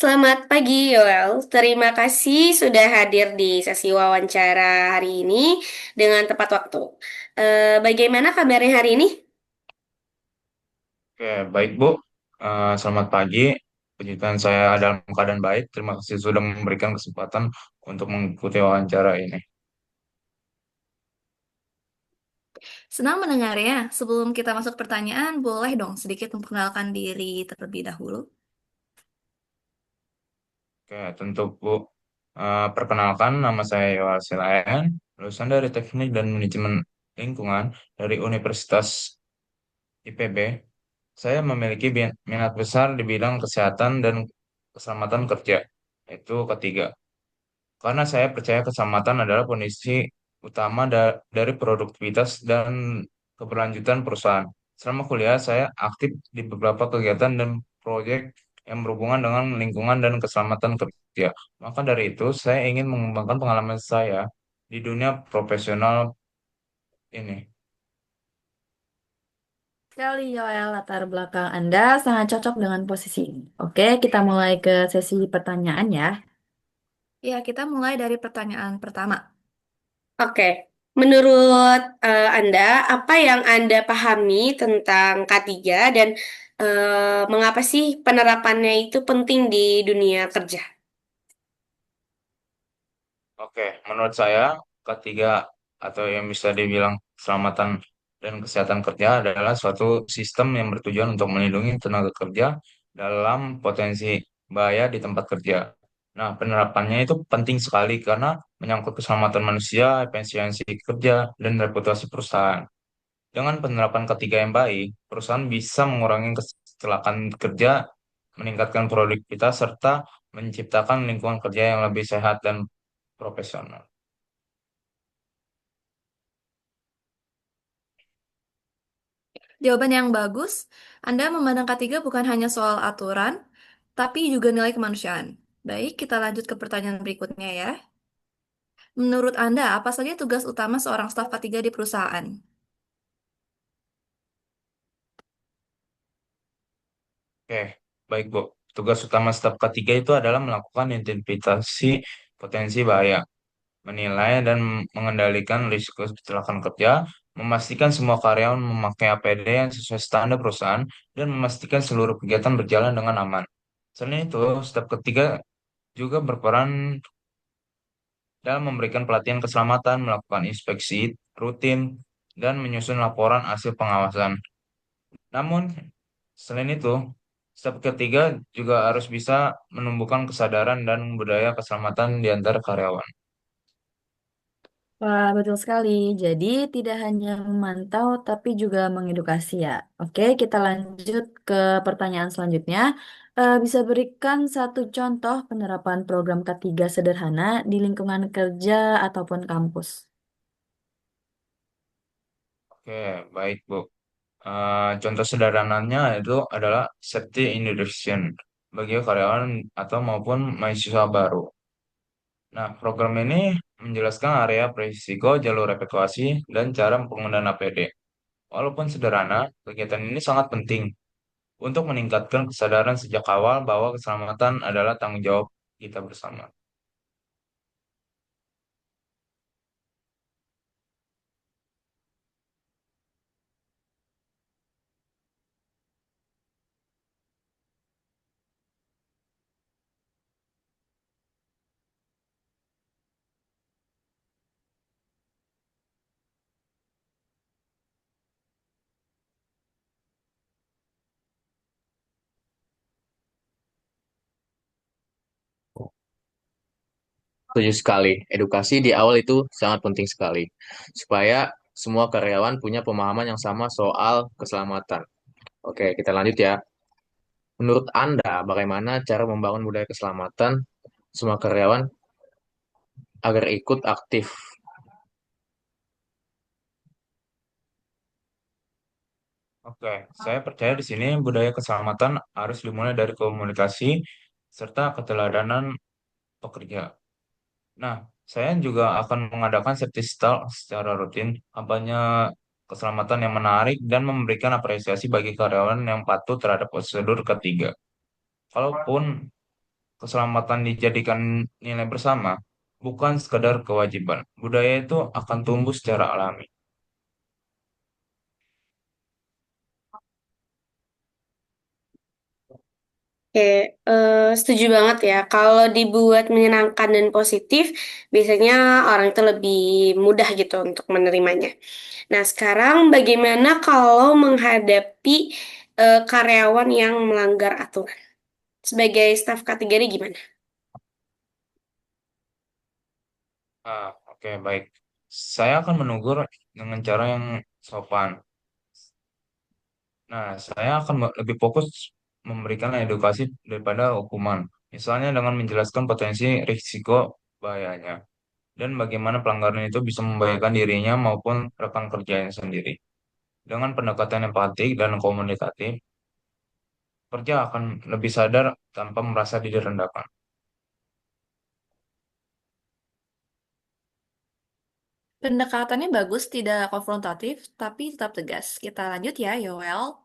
Selamat pagi, Yoel. Terima kasih sudah hadir di sesi wawancara hari ini dengan tepat waktu. Bagaimana kabarnya hari ini? Oke, baik Bu. Selamat pagi. Puji Tuhan saya dalam keadaan baik. Terima kasih sudah memberikan kesempatan untuk mengikuti wawancara ini. Senang mendengarnya. Sebelum kita masuk pertanyaan, boleh dong sedikit memperkenalkan diri terlebih dahulu. Oke, tentu Bu. Perkenalkan, nama saya Yoel Silayan, lulusan dari Teknik dan Manajemen Lingkungan dari Universitas IPB. Saya memiliki minat besar di bidang kesehatan dan keselamatan kerja, itu ketiga. Karena saya percaya keselamatan adalah kondisi utama dari produktivitas dan keberlanjutan perusahaan. Selama kuliah, saya aktif di beberapa kegiatan dan proyek yang berhubungan dengan lingkungan dan keselamatan kerja. Maka dari itu, saya ingin mengembangkan pengalaman saya di dunia profesional ini. Sekali, Yoel, latar belakang Anda sangat cocok dengan posisi ini. Oke, kita mulai ke sesi pertanyaan ya. Ya, kita mulai dari pertanyaan pertama. Oke. Menurut Anda, apa yang Anda pahami tentang K3 dan mengapa sih penerapannya itu penting di dunia kerja? Oke, menurut saya ketiga atau yang bisa dibilang keselamatan dan kesehatan kerja adalah suatu sistem yang bertujuan untuk melindungi tenaga kerja dalam potensi bahaya di tempat kerja. Nah, penerapannya itu penting sekali karena menyangkut keselamatan manusia, efisiensi kerja, dan reputasi perusahaan. Dengan penerapan ketiga yang baik, perusahaan bisa mengurangi kecelakaan kerja, meningkatkan produktivitas, serta menciptakan lingkungan kerja yang lebih sehat dan profesional. Jawaban yang bagus. Anda memandang K3 bukan hanya soal aturan, tapi juga nilai kemanusiaan. Baik, kita lanjut ke pertanyaan berikutnya ya. Menurut Anda, apa saja tugas utama seorang staf K3 di perusahaan? Oke, baik Bu. Tugas utama staf ketiga itu adalah melakukan identifikasi potensi bahaya, menilai dan mengendalikan risiko kecelakaan kerja, memastikan semua karyawan memakai APD yang sesuai standar perusahaan, dan memastikan seluruh kegiatan berjalan dengan aman. Selain itu, staf ketiga juga berperan dalam memberikan pelatihan keselamatan, melakukan inspeksi rutin, dan menyusun laporan hasil pengawasan. Namun, selain itu, step ketiga juga harus bisa menumbuhkan kesadaran dan budaya keselamatan di antara karyawan. Wah, betul sekali. Jadi tidak hanya memantau tapi juga mengedukasi ya. Oke, kita lanjut ke pertanyaan selanjutnya. Bisa berikan satu contoh penerapan program K3 sederhana di lingkungan kerja ataupun kampus. Oke, baik Bu. Contoh sederhananya itu adalah safety induction bagi karyawan atau maupun mahasiswa baru. Nah, program ini menjelaskan area berisiko, jalur evakuasi, dan cara penggunaan APD. Walaupun sederhana, kegiatan ini sangat penting untuk meningkatkan kesadaran sejak awal bahwa keselamatan adalah tanggung jawab kita bersama. Setuju sekali. Edukasi di awal itu sangat penting sekali. Supaya semua karyawan punya pemahaman yang sama soal keselamatan. Oke, kita lanjut ya. Menurut Anda, bagaimana cara membangun budaya keselamatan semua karyawan agar ikut aktif? Oke, saya percaya di sini budaya keselamatan harus dimulai dari komunikasi serta keteladanan pekerja. Nah, saya juga akan mengadakan safety stall secara rutin, kampanye keselamatan yang menarik dan memberikan apresiasi bagi karyawan yang patuh terhadap prosedur ketiga. Kalaupun keselamatan dijadikan nilai bersama, bukan sekadar kewajiban. Budaya itu akan tumbuh secara alami. Oke, setuju banget ya. Kalau dibuat menyenangkan dan positif, biasanya orang itu lebih mudah gitu untuk menerimanya. Nah, sekarang bagaimana kalau menghadapi karyawan yang melanggar aturan? Sebagai staf kategori gimana? Oke, baik. Saya akan menegur dengan cara yang sopan. Nah, saya akan lebih fokus memberikan edukasi daripada hukuman. Misalnya dengan menjelaskan potensi risiko bahayanya dan bagaimana pelanggaran itu bisa membahayakan dirinya maupun rekan kerjanya sendiri. Dengan pendekatan empatik dan komunikatif, kerja akan lebih sadar tanpa merasa direndahkan. Pendekatannya bagus, tidak konfrontatif, tapi tetap tegas. Kita lanjut ya, Yoel.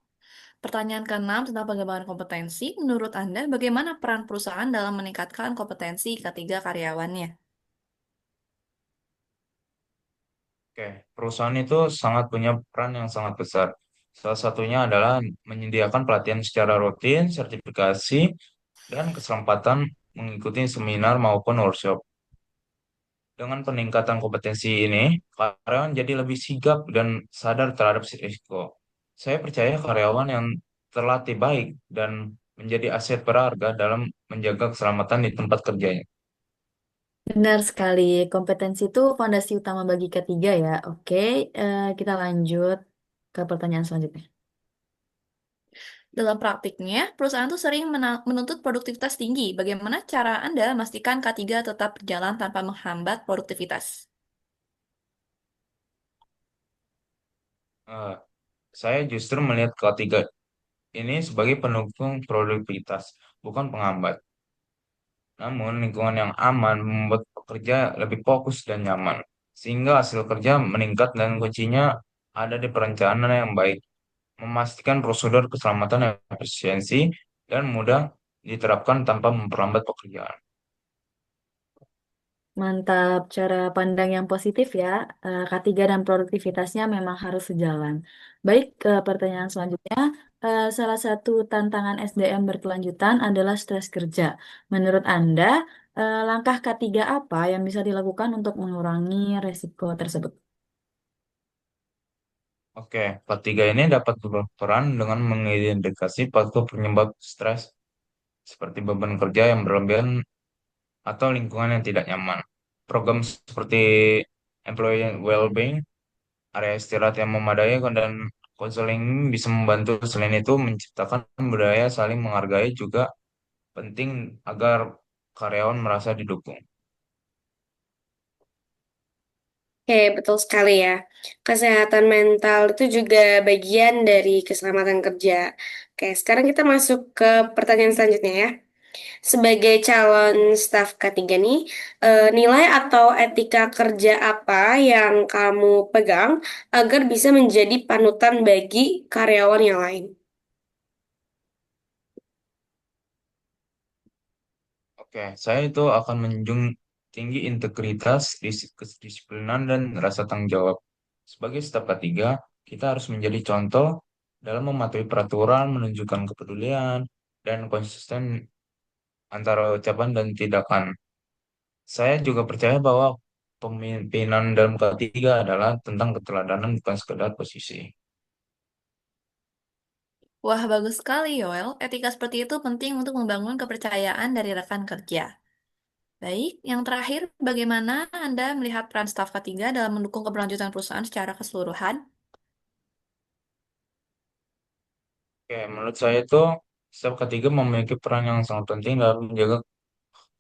Pertanyaan keenam tentang pengembangan kompetensi. Menurut Anda, bagaimana peran perusahaan dalam meningkatkan kompetensi ketiga karyawannya? Oke, perusahaan itu sangat punya peran yang sangat besar. Salah satunya adalah menyediakan pelatihan secara rutin, sertifikasi, dan kesempatan mengikuti seminar maupun workshop. Dengan peningkatan kompetensi ini, karyawan jadi lebih sigap dan sadar terhadap risiko. Saya percaya karyawan yang terlatih baik dan menjadi aset berharga dalam menjaga keselamatan di tempat kerjanya. Benar sekali, kompetensi itu fondasi utama bagi ketiga ya. Oke, kita lanjut ke pertanyaan selanjutnya. Dalam praktiknya, perusahaan itu sering menuntut produktivitas tinggi. Bagaimana cara Anda memastikan K3 tetap berjalan tanpa menghambat produktivitas? Eh, saya justru melihat ketiga ini sebagai pendukung produktivitas, bukan penghambat. Namun, lingkungan yang aman membuat pekerja lebih fokus dan nyaman, sehingga hasil kerja meningkat dan kuncinya ada di perencanaan yang baik, memastikan prosedur keselamatan yang efisiensi dan mudah diterapkan tanpa memperlambat pekerjaan. Mantap, cara pandang yang positif ya. K3 dan produktivitasnya memang harus sejalan. Baik, ke pertanyaan selanjutnya. Salah satu tantangan SDM berkelanjutan adalah stres kerja. Menurut Anda, langkah K3 apa yang bisa dilakukan untuk mengurangi resiko tersebut? Oke, ketiga ini dapat berperan dengan mengidentifikasi faktor penyebab stres seperti beban kerja yang berlebihan atau lingkungan yang tidak nyaman. Program seperti employee well-being, area istirahat yang memadai, dan konseling bisa membantu. Selain itu, menciptakan budaya saling menghargai juga penting agar karyawan merasa didukung. Oke, betul sekali ya. Kesehatan mental itu juga bagian dari keselamatan kerja. Oke, sekarang kita masuk ke pertanyaan selanjutnya ya. Sebagai calon staf K3 nih, nilai atau etika kerja apa yang kamu pegang agar bisa menjadi panutan bagi karyawan yang lain? Oke, saya itu akan menjunjung tinggi integritas, kedisiplinan, dan rasa tanggung jawab. Sebagai staf ketiga, kita harus menjadi contoh dalam mematuhi peraturan, menunjukkan kepedulian, dan konsisten antara ucapan dan tindakan. Saya juga percaya bahwa pemimpinan dalam ketiga adalah tentang keteladanan bukan sekedar posisi. Wah, bagus sekali, Yoel. Etika seperti itu penting untuk membangun kepercayaan dari rekan kerja. Baik, yang terakhir, bagaimana Anda melihat peran staf ketiga dalam mendukung keberlanjutan perusahaan secara keseluruhan? Oke, menurut saya itu staf ketiga memiliki peran yang sangat penting dalam menjaga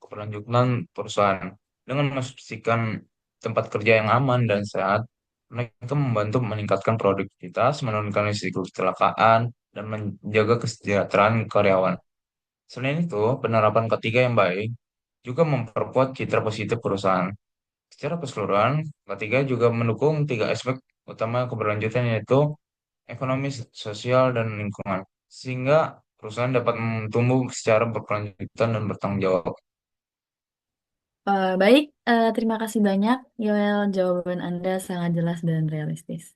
keberlanjutan perusahaan. Dengan memastikan tempat kerja yang aman dan sehat, mereka membantu meningkatkan produktivitas, menurunkan risiko kecelakaan, dan menjaga kesejahteraan karyawan. Selain itu, penerapan ketiga yang baik juga memperkuat citra positif perusahaan. Secara keseluruhan, ketiga juga mendukung tiga aspek utama keberlanjutan yaitu ekonomi, sosial, dan lingkungan. Sehingga perusahaan dapat tumbuh secara berkelanjutan dan bertanggung jawab. Baik, terima kasih banyak, Yoel. Jawaban Anda sangat jelas dan realistis.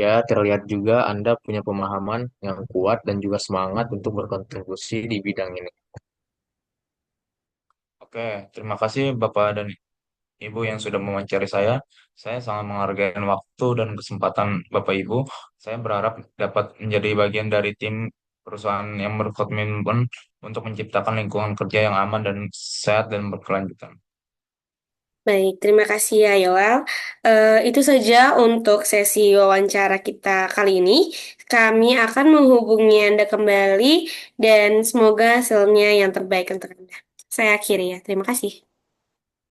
Ya, terlihat juga Anda punya pemahaman yang kuat dan juga semangat untuk berkontribusi di bidang ini. Oke, terima kasih Bapak dan Ibu yang sudah mewawancari saya. Saya sangat menghargai waktu dan kesempatan Bapak Ibu. Saya berharap dapat menjadi bagian dari tim perusahaan yang berkomitmen untuk menciptakan lingkungan kerja yang aman dan sehat dan berkelanjutan. Baik, terima kasih ya Yoel. Itu saja untuk sesi wawancara kita kali ini. Kami akan menghubungi Anda kembali dan semoga hasilnya yang terbaik untuk Anda. Saya akhiri ya. Terima kasih.